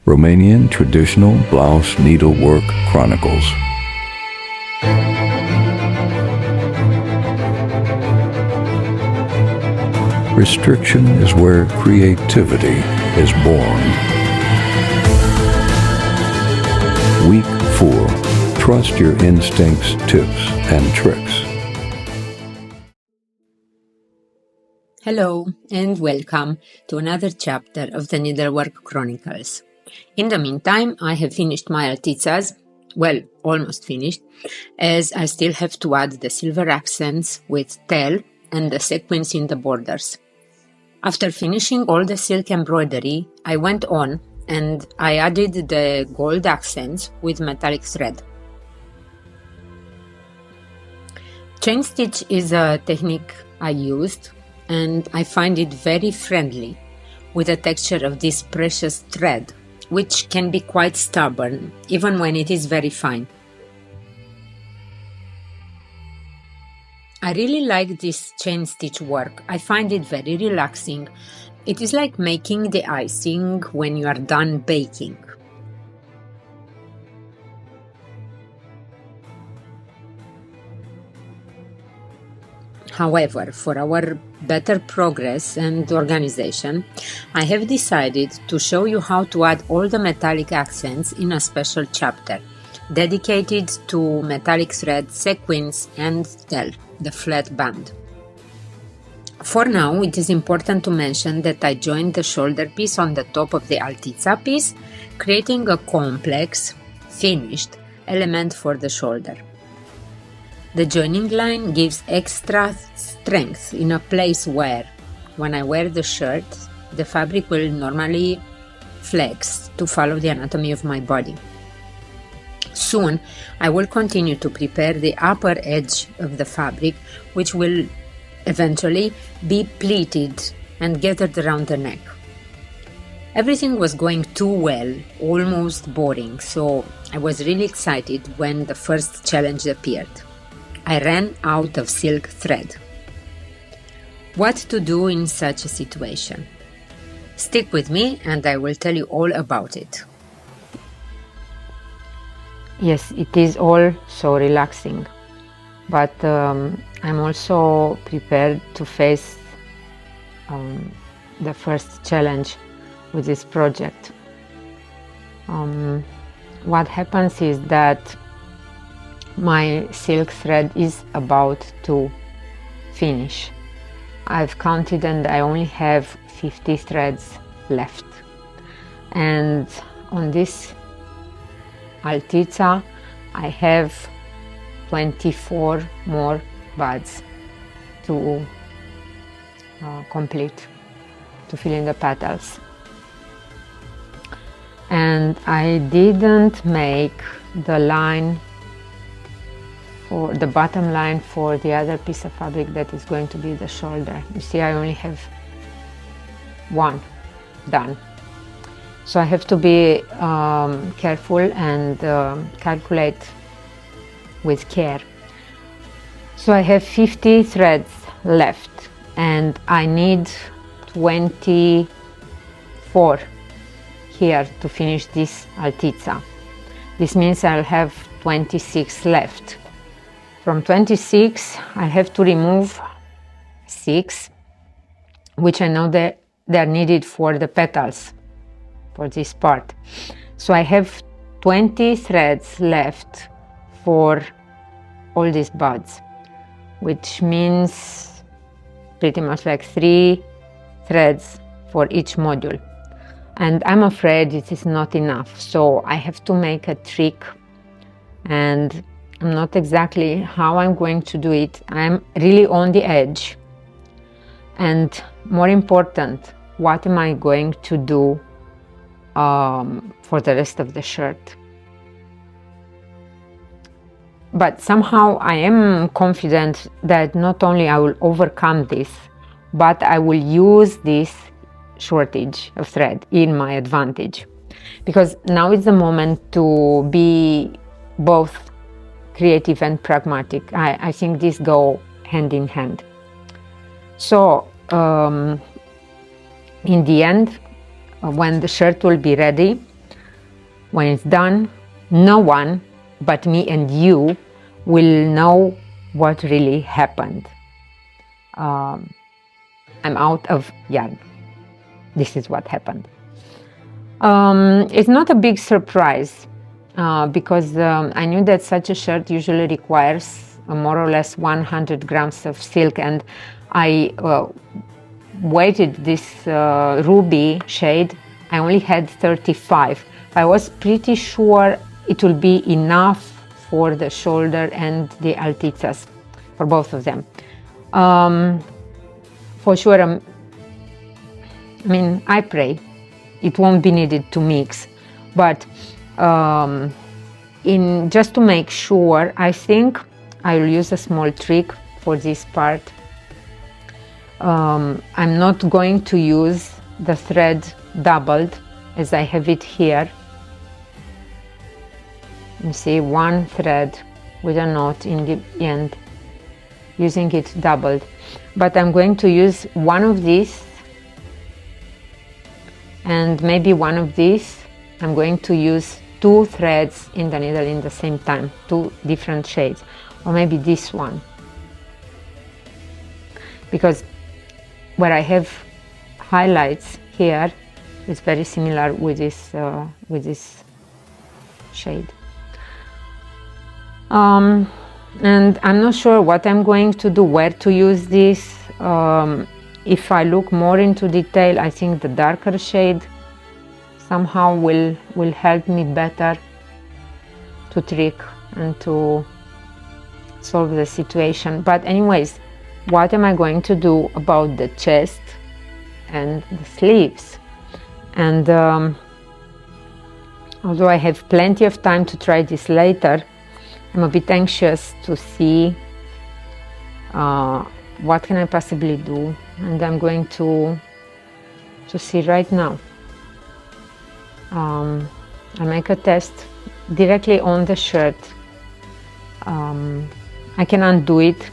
Romanian Traditional Blouse Needlework Chronicles. Restriction is where creativity is born. Week 4. Trust your instincts, tips, and tricks. Hello and welcome to another chapter of the Needlework Chronicles. In the meantime, I have finished my altizas, well, almost finished, as I still have to add the silver accents with tail and the sequins in the borders. After finishing all the silk embroidery, I went on and I added the gold accents with metallic thread. Chain stitch is a technique I used, and I find it very friendly with the texture of this precious thread, which can be quite stubborn even when it is very fine. I really like this chain stitch work. I find it very relaxing. It is like making the icing when you are done baking. However, for our better progress and organization, I have decided to show you how to add all the metallic accents in a special chapter, dedicated to metallic thread, sequins and tail, the flat band. For now, it is important to mention that I joined the shoulder piece on the top of the altiza piece, creating a complex, finished element for the shoulder. The joining line gives extra strength in a place where, when I wear the shirt, the fabric will normally flex to follow the anatomy of my body. Soon, I will continue to prepare the upper edge of the fabric, which will eventually be pleated and gathered around the neck. Everything was going too well, almost boring, so I was really excited when the first challenge appeared. I ran out of silk thread. What to do in such a situation? Stick with me and I will tell you all about it. Yes, it is all so relaxing, but I'm also prepared to face the first challenge with this project. What happens is that my silk thread is about to finish. I've counted and I only have 50 threads left. And on this altiza, I have 24 more buds to complete, to fill in the petals. And I didn't make the line for the bottom line for the other piece of fabric that is going to be the shoulder. You see, I only have one done. So I have to be careful and calculate with care. So I have 50 threads left and I need 24 here to finish this altiza. This means I'll have 26 left. From 26, I have to remove 6, which I know that they're needed for the petals, for this part. So I have 20 threads left for all these buds, which means pretty much like 3 threads for each module. And I'm afraid it is not enough, so I have to make a trick, and I'm not exactly how I'm going to do it. I'm really on the edge. And more important, what am I going to do for the rest of the shirt? But somehow I am confident that not only I will overcome this, but I will use this shortage of thread in my advantage. Because now is the moment to be both creative and pragmatic. I think these go hand in hand. So in the end, when the shirt will be ready, When it's done, no one but me and you will know what really happened. I'm out of yarn. This is what happened. It's not a big surprise because I knew that such a shirt usually requires more or less 100 grams of silk, and I weighted this ruby shade. I only had 35. I was pretty sure it will be enough for the shoulder and the altizas, for both of them. For sure, I mean, I pray it won't be needed to mix, but just to make sure, I think I will use a small trick for this part. I'm not going to use the thread doubled as I have it here. You see, one thread with a knot in the end, using it doubled, but I'm going to use one of these and maybe one of these. I'm going to use 2 threads in the needle in the same time, 2 different shades, or maybe this one, because where I have highlights here is very similar with this shade. And I'm not sure what I'm going to do, where to use this. If I look more into detail, I think the darker shade somehow will help me better to trick and to solve the situation. But anyways, what am I going to do about the chest and the sleeves? And although I have plenty of time to try this later, I'm a bit anxious to see what can I possibly do, and I'm going to see right now. I make a test directly on the shirt. I can undo it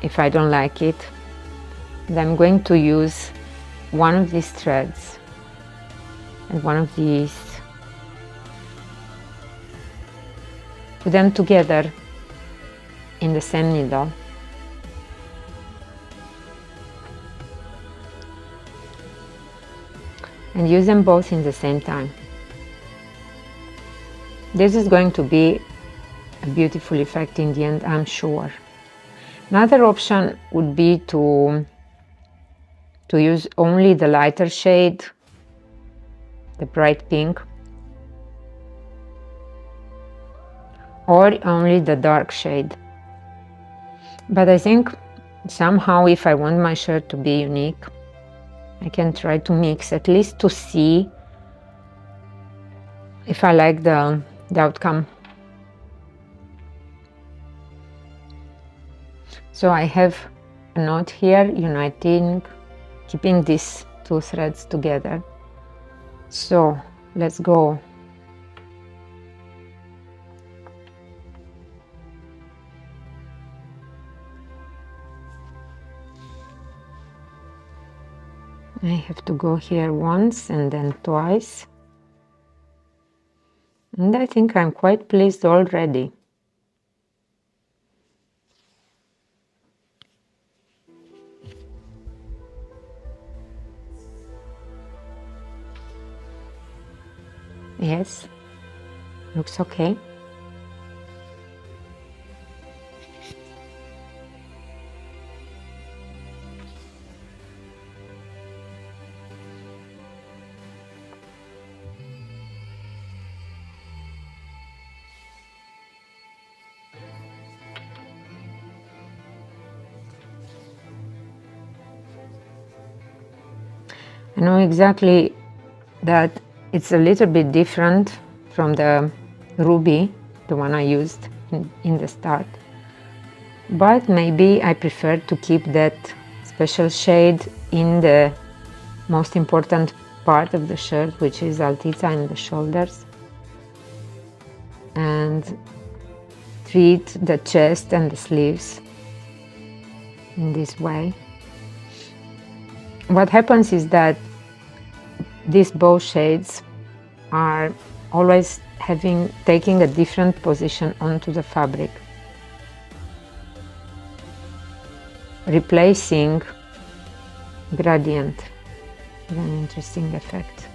if I don't like it, and I'm going to use one of these threads and one of these, put them together in the same needle, and use them both in the same time. This is going to be a beautiful effect in the end, I'm sure. Another option would be to use only the lighter shade, the bright pink, or only the dark shade. But I think somehow, if I want my shirt to be unique, I can try to mix, at least to see if I like the outcome. So I have a knot here uniting, keeping these 2 threads together. So let's go. I have to go here once and then twice, and I think I'm quite pleased already. Yes, looks okay. I know exactly that it's a little bit different from the ruby, the one I used in the start, but maybe I prefer to keep that special shade in the most important part of the shirt, which is altiza and the shoulders, and treat the chest and the sleeves in this way. What happens is that these both shades are always taking a different position onto the fabric, replacing gradient. An interesting effect.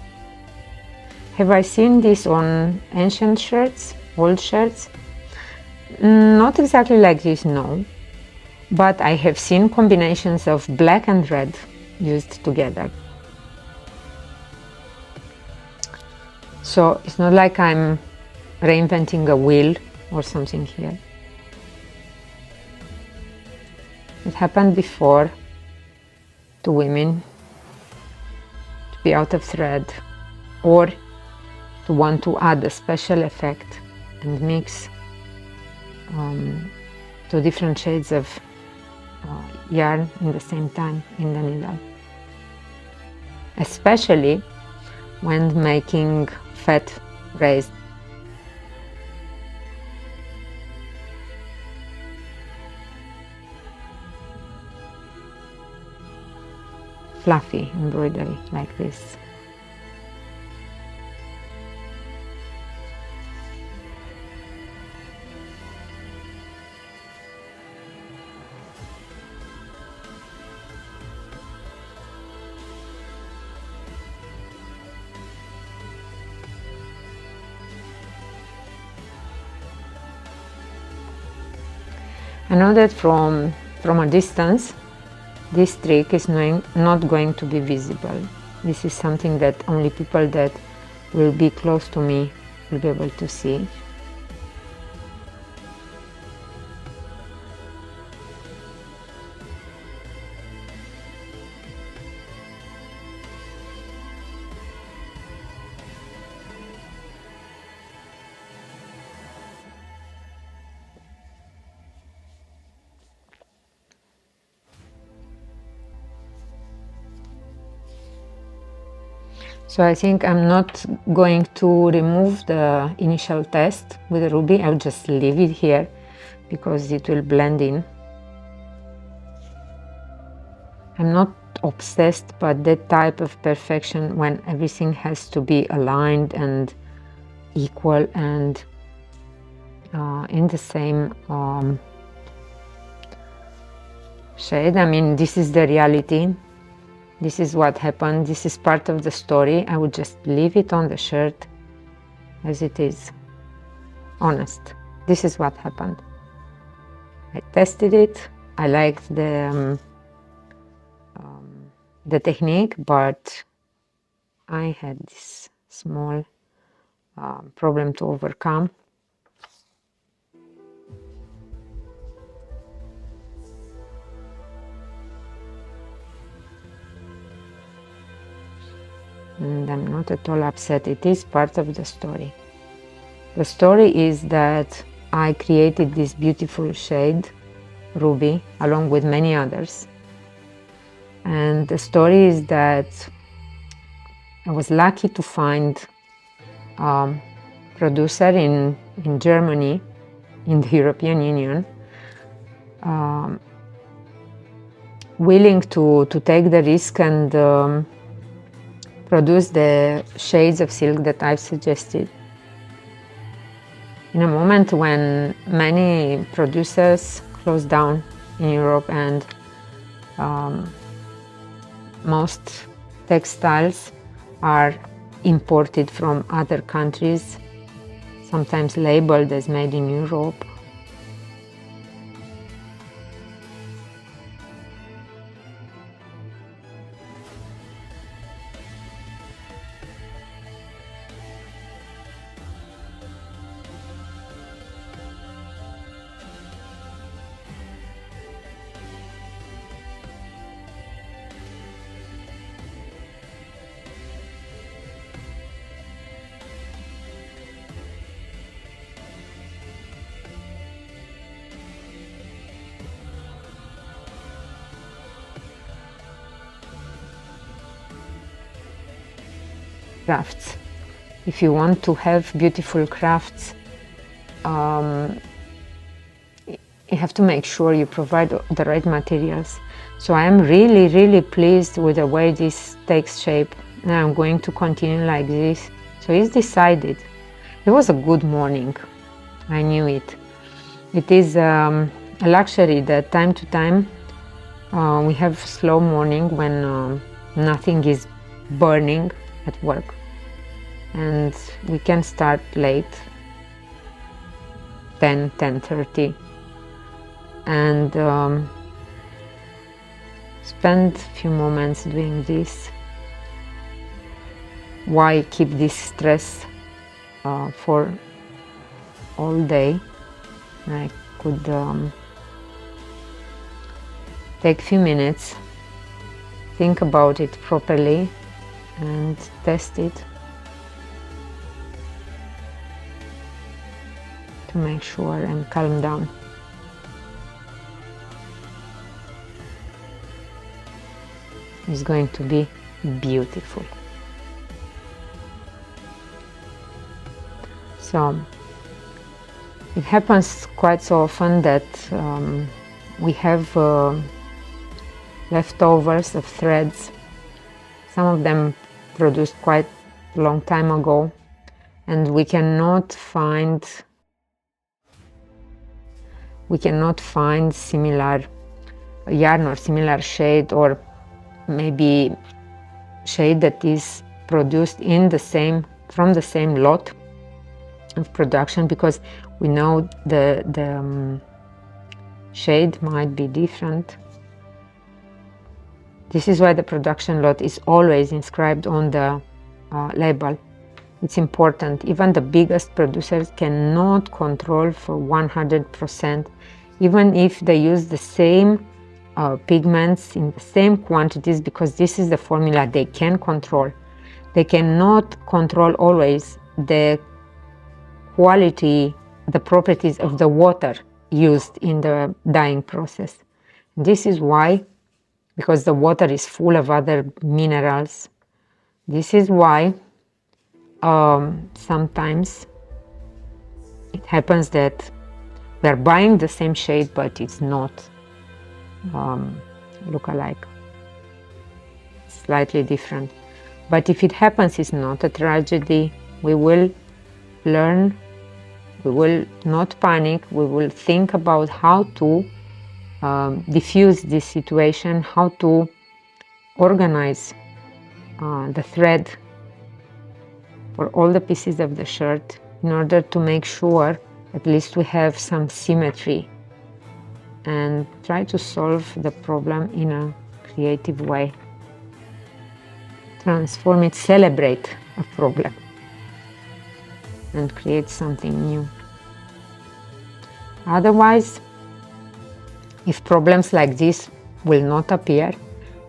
Have I seen this on ancient shirts, old shirts? Not exactly like this, no. But I have seen combinations of black and red used together. So it's not like I'm reinventing a wheel or something here. It happened before to women to be out of thread, or to want to add a special effect and mix two different shades of yarn in the same time in the needle, especially when making fat raised. Fluffy embroidery like this. I know that from a distance, this trick is not going to be visible. This is something that only people that will be close to me will be able to see. So I think I'm not going to remove the initial test with the ruby. I'll just leave it here because it will blend in. I'm not obsessed but that type of perfection when everything has to be aligned and equal and in the same shade. I mean, this is the reality. This is what happened. This is part of the story. I would just leave it on the shirt as it is. Honest. This is what happened. I tested it. I liked the technique, but I had this small problem to overcome. And I'm not at all upset. It is part of the story. The story is that I created this beautiful shade, ruby, along with many others. And the story is that I was lucky to find a producer in Germany, in the European Union, willing to take the risk and produce the shades of silk that I've suggested. In a moment when many producers closed down in Europe and most textiles are imported from other countries, sometimes labeled as made in Europe. Crafts. If you want to have beautiful crafts, you have to make sure you provide the right materials. So I am really pleased with the way this takes shape, and I'm going to continue like this So it's decided. It was a good morning. I knew it. It is a luxury that time to time we have slow morning when nothing is burning at work, and we can start late, 10:30, and spend a few moments doing this. Why keep this stress for all day? I could take a few minutes, think about it properly, and test it to make sure and calm down. It's going to be beautiful. So it happens quite so often that we have leftovers of threads, some of them produced quite a long time ago, and we cannot find similar yarn or similar shade, or maybe shade that is produced from the same lot of production, because we know the shade might be different. This is why the production lot is always inscribed on the label. It's important. Even the biggest producers cannot control for 100%, even if they use the same pigments in the same quantities, because this is the formula they can control. They cannot control always the quality, the properties of the water used in the dyeing process. This is why, because the water is full of other minerals, this is why sometimes it happens that we are buying the same shade, but it's not look-alike, slightly different. But if it happens, it's not a tragedy. We will learn. We will not panic. We will think about how to diffuse this situation, how to organize the thread for all the pieces of the shirt in order to make sure at least we have some symmetry, and try to solve the problem in a creative way. Transform it, celebrate a problem, and create something new. Otherwise, if problems like this will not appear,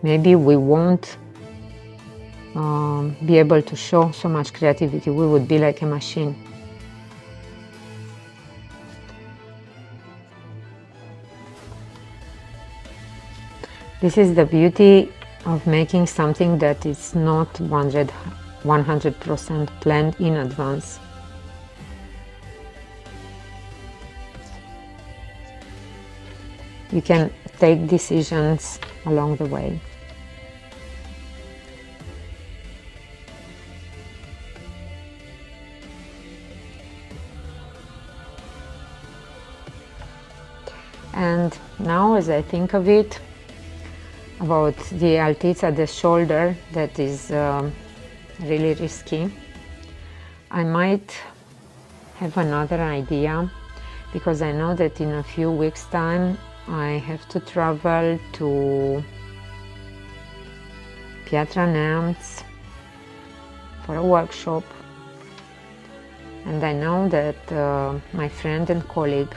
maybe we won't be able to show so much creativity. We would be like a machine. This is the beauty of making something that is not 100% planned in advance. You can take decisions along the way. And now, as I think of it, about the altits at the shoulder, that is really risky, I might have another idea, because I know that in a few weeks' time I have to travel to Piatra Neamț for a workshop, and I know that my friend and colleague,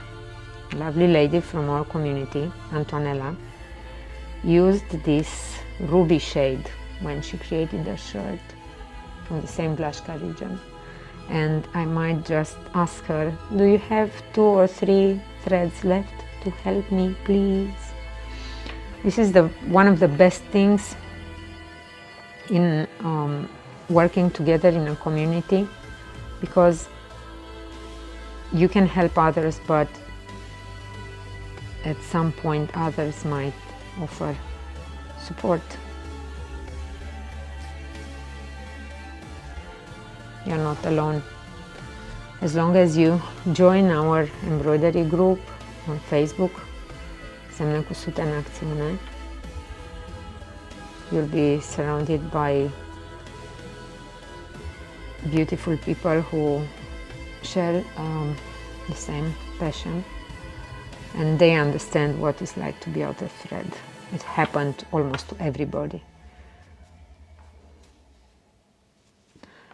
lovely lady from our community, Antonella, used this ruby shade when she created the shirt from the same Blașca region. And I might just ask her, do you have 2 or 3 threads left to help me, please? This is one of the best things in working together in a community, because you can help others, but at some point others might offer support. you're not alone. As long as you join our embroidery group on Facebook, Semne Cusute în acțiune, you'll be surrounded by beautiful people who share the same passion, and they understand what it's like to be out of thread. It happened almost to everybody.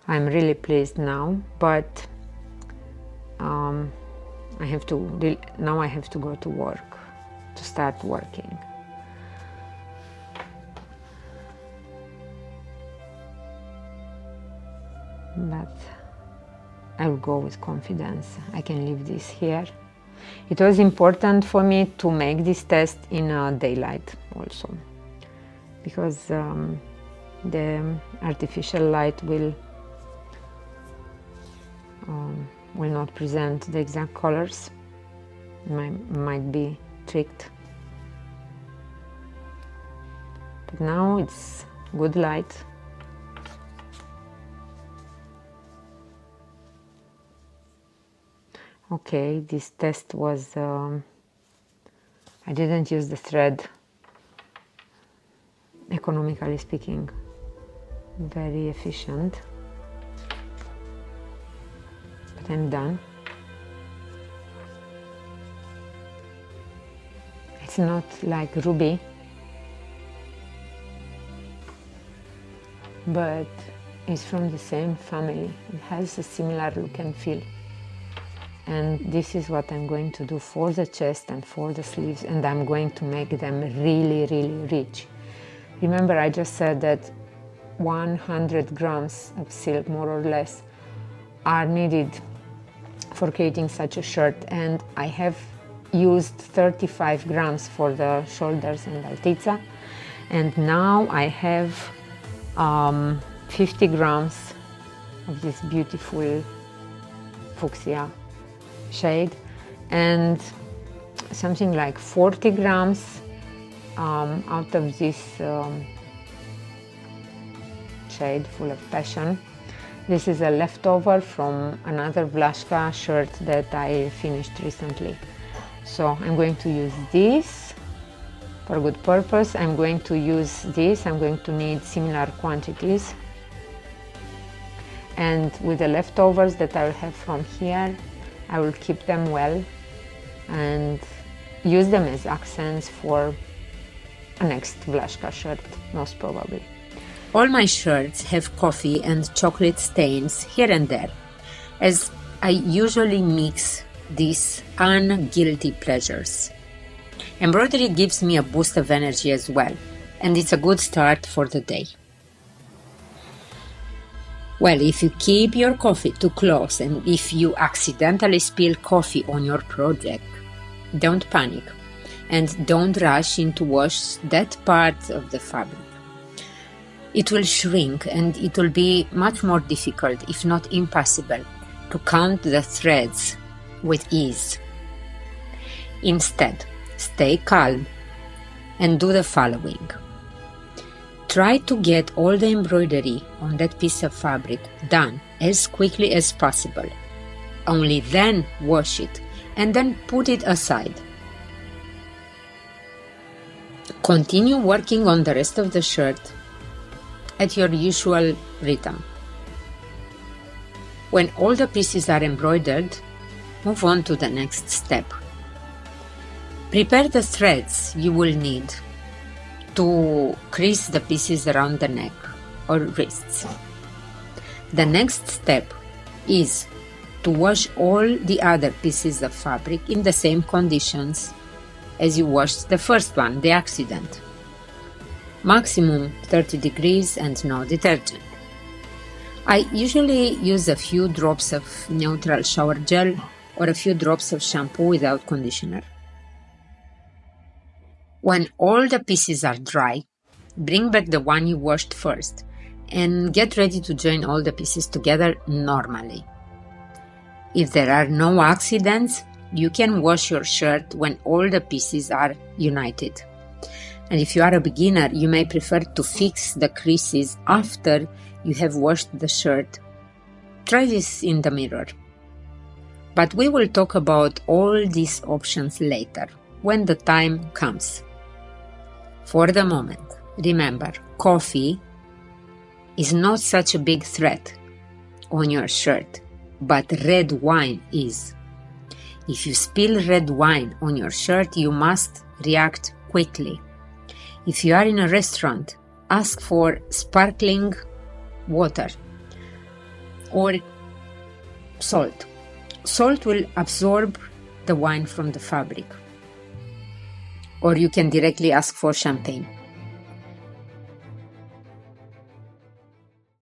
I'm really pleased now, but I have to go to work, to start working. But I will go with confidence. I can leave this here. It was important for me to make this test in daylight also, because the artificial light will not present the exact colors. Might be tricked. But now it's good light. Okay, this test was, I didn't use the thread, economically speaking, very efficient. But I'm done. It's not like ruby, but it's from the same family. It has a similar look and feel. And this is what I'm going to do for the chest and for the sleeves, and I'm going to make them really, really rich. Remember, I just said that 100 grams of silk, more or less, are needed for creating such a shirt, and I have used 35 grams for the shoulders and altezza, and now I have 50 grams of this beautiful fuchsia shade, and something like 40 grams out of this shade full of passion. This is a leftover from another Vlaška shirt that I finished recently. So I'm going to use this for good purpose. I'm going to use this. I'm going to need similar quantities. And with the leftovers that I will have from here, I will keep them well and use them as accents for a next Vlaška shirt, most probably. All my shirts have coffee and chocolate stains here and there, as I usually mix these unguilty pleasures. Embroidery gives me a boost of energy as well, and it's a good start for the day. Well, if you keep your coffee too close and if you accidentally spill coffee on your project, don't panic and don't rush in to wash that part of the fabric. It will shrink and it will be much more difficult, if not impossible, to count the threads with ease. Instead, stay calm and do the following. Try to get all the embroidery on that piece of fabric done as quickly as possible. Only then wash it and then put it aside. Continue working on the rest of the shirt at your usual rhythm. When all the pieces are embroidered, move on to the next step. Prepare the threads you will need to crease the pieces around the neck or wrists. The next step is to wash all the other pieces of fabric in the same conditions as you washed the first one, the accident. Maximum 30 degrees and no detergent. I usually use a few drops of neutral shower gel or a few drops of shampoo without conditioner. When all the pieces are dry, bring back the one you washed first and get ready to join all the pieces together normally. If there are no accidents, you can wash your shirt when all the pieces are united. And if you are a beginner, you may prefer to fix the creases after you have washed the shirt Try this in the mirror. But we will talk about all these options later, when the time comes. For the moment, remember, coffee is not such a big threat on your shirt, but red wine is. If you spill red wine on your shirt, you must react quickly. If you are in a restaurant, ask for sparkling water or salt. Salt will absorb the wine from the fabric. Or you can directly ask for champagne.